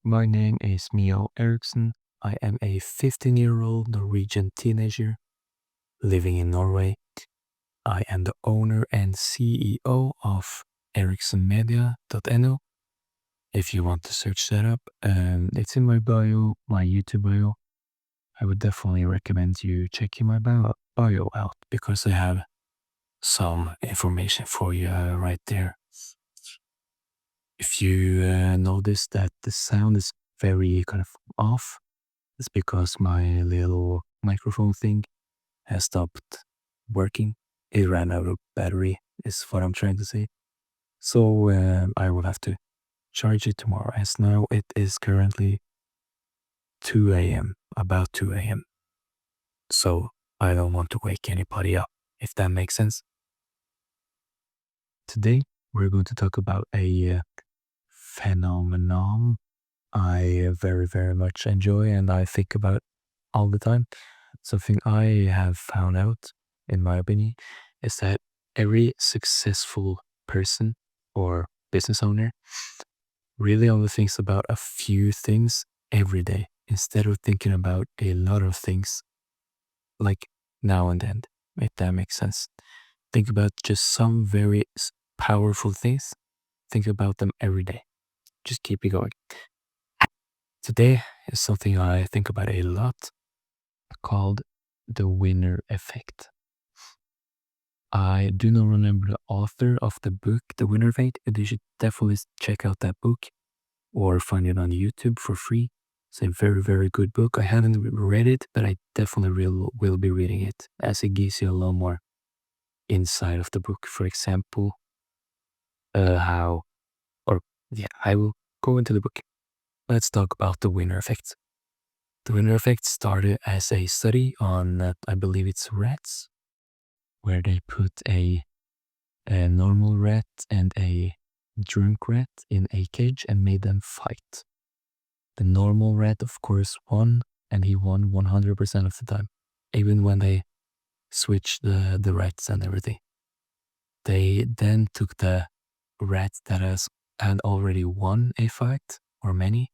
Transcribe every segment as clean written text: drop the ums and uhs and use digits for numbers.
My name is Mio Eriksson. I am a 15-year-old Norwegian teenager living in Norway. I am the owner and CEO of erikssonmedia.no. If you want to search that up, it's in my bio, my YouTube bio. I would definitely recommend you checking my bio out because I have some information for you right there. If you notice that the sound is very kind of off, it's because my little microphone thing has stopped working. It ran out of battery, is what I'm trying to say. So I will have to charge it tomorrow, as now it is currently 2 a.m., about 2 a.m. So I don't want to wake anybody up, if that makes sense. Today, we're going to talk about a phenomenon I very, very much enjoy and I think about all the time. Something I have found out, in my opinion, is that every successful person or business owner really only thinks about a few things every day instead of thinking about a lot of things like now and then, if that makes sense. Think about just some very powerful things. Think about them every day. Just keep it going. Today is something I think about a lot called the winner effect. I do not remember the author of the book, The Winner Effect, but you should definitely check out that book or find it on YouTube for free. It's a very, very good book. I haven't read it, but I definitely will be reading it as it gives you a lot more insight of the book. For example, I will go into the book. Let's talk about the winner effect. The winner effect started as a study on, I believe it's rats, where they put a normal rat and a drunk rat in a cage and made them fight. The normal rat, of course, won, and he won 100% of the time, even when they switched the rats and everything. They then took the rat that had already won a fight, or many,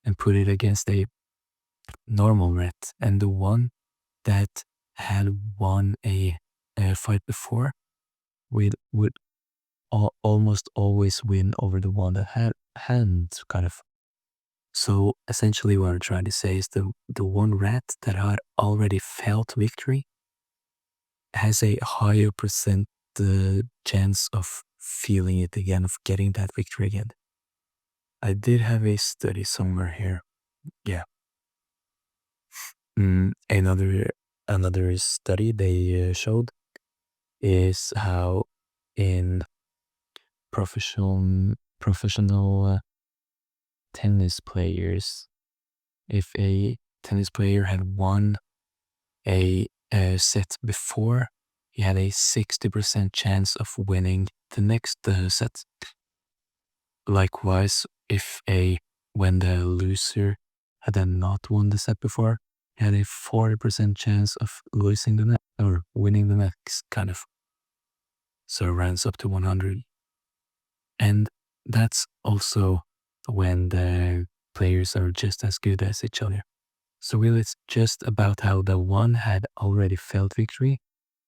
and put it against a normal rat, and the one that had won a fight before would almost always win over the one that hadn't, kind of. So essentially what I'm trying to say is the one rat that had already felt victory has a higher percent chance of feeling it again, of getting that victory again. I did have a study somewhere here. Yeah. Another study they showed is how in professional tennis players, if a tennis player had won a set before, he had a 60% chance of winning the next set. Likewise, when the loser had then not won the set before, he had a 40% chance of losing the next or winning the next, kind of. So it runs up to 100. And that's also when the players are just as good as each other. So really it's just about how the one had already felt victory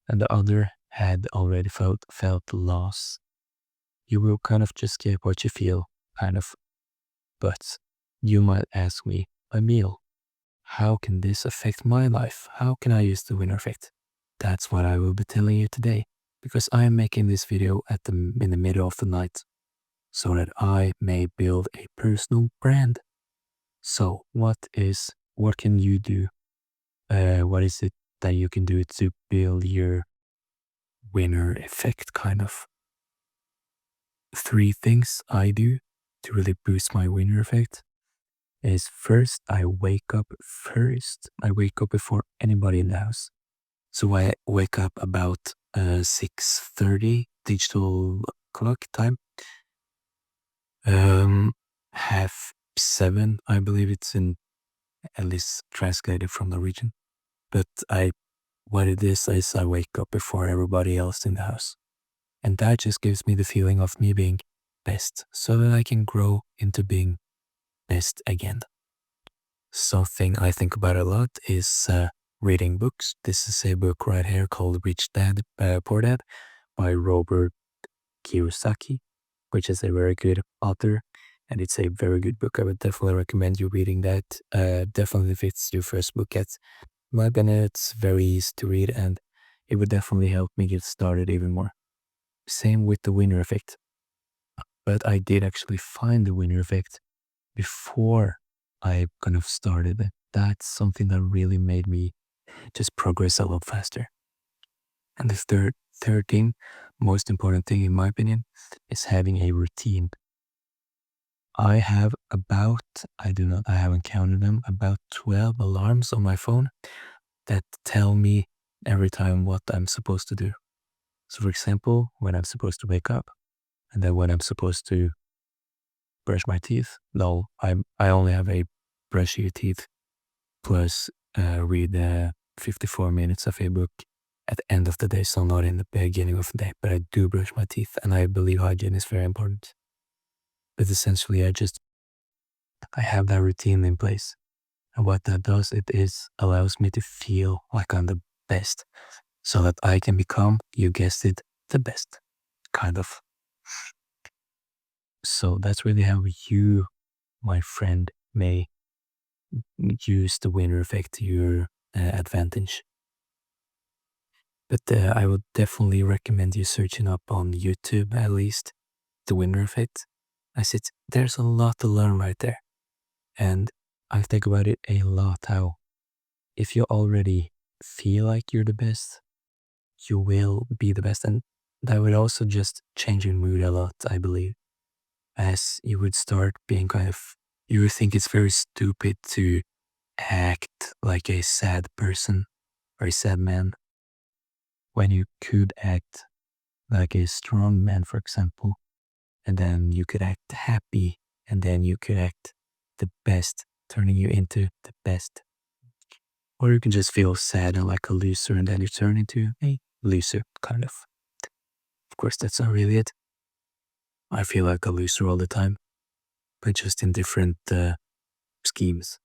and the other had already felt loss. You will kind of just get what you feel, kind of. But you might ask me, Emil, how can this affect my life? How can I use the winner effect? That's what I will be telling you today, because I am making this video in the middle of the night so that I may build a personal brand. So what can you do? What is it that you can do to build your winner effect, kind of? 3 things I do to really boost my winner effect is first, I wake up first. I wake up before anybody in the house. So I wake up about 6:30 digital clock time. 7:30, I believe it's in, at least translated from the region. But what it is I wake up before everybody else in the house. And that just gives me the feeling of me being best so that I can grow into being best again. Something I think about a lot is reading books. This is a book right here called Rich Dad, Poor Dad by Robert Kiyosaki, which is a very good author. And it's a very good book. I would definitely recommend you reading that. Definitely if it's your first book at my opinion, it's very easy to read and it would definitely help me get started even more. Same with the winner effect. But I did actually find the winner effect before I kind of started it. That's something that really made me just progress a lot faster. And the third thing, most important thing in my opinion, is having a routine. I have I haven't counted them, about 12 alarms on my phone that tell me every time what I'm supposed to do. So for example, when I'm supposed to wake up, and then when I'm supposed to brush my teeth, no, I only have a brush your teeth plus read 54 minutes of a book at the end of the day, so not in the beginning of the day, but I do brush my teeth and I believe hygiene is very important. But essentially I have that routine in place. And what that does, it is allows me to feel like I'm the best so that I can become, you guessed it, the best, kind of. So that's really how you, my friend, may use the winner effect to your advantage. But I would definitely recommend you searching up on YouTube at least the winner effect. I said there's a lot to learn right there. And I think about it a lot how if you already feel like you're the best, you will be the best. And that would also just change your mood a lot, I believe. As you would start being you would think it's very stupid to act like a sad person or a sad man when you could act like a strong man, for example, and then you could act happy and then you could act the best, turning you into the best. Or you can just feel sad and like a loser and then you turn into a loser, kind of. Of course, that's not really it. I feel like a loser all the time, but just in different schemes.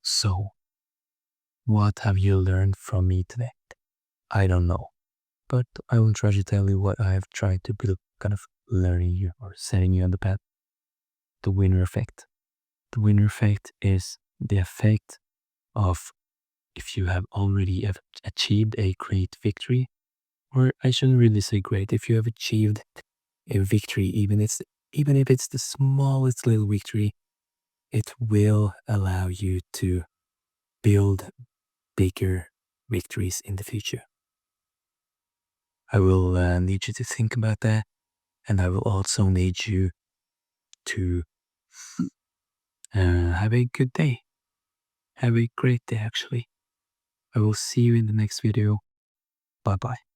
So, what have you learned from me today? I don't know, but I will try to tell you what I have tried to build, kind of learning you or setting you on the path. The winner effect. The winner effect is the effect of if you have already achieved a great victory, or I shouldn't really say great, if you have achieved a victory, even if it's the smallest little victory, it will allow you to build bigger victories in the future. I will need you to think about that, and I will also need you to have a good day. Have a great day, actually. I will see you in the next video. Bye bye.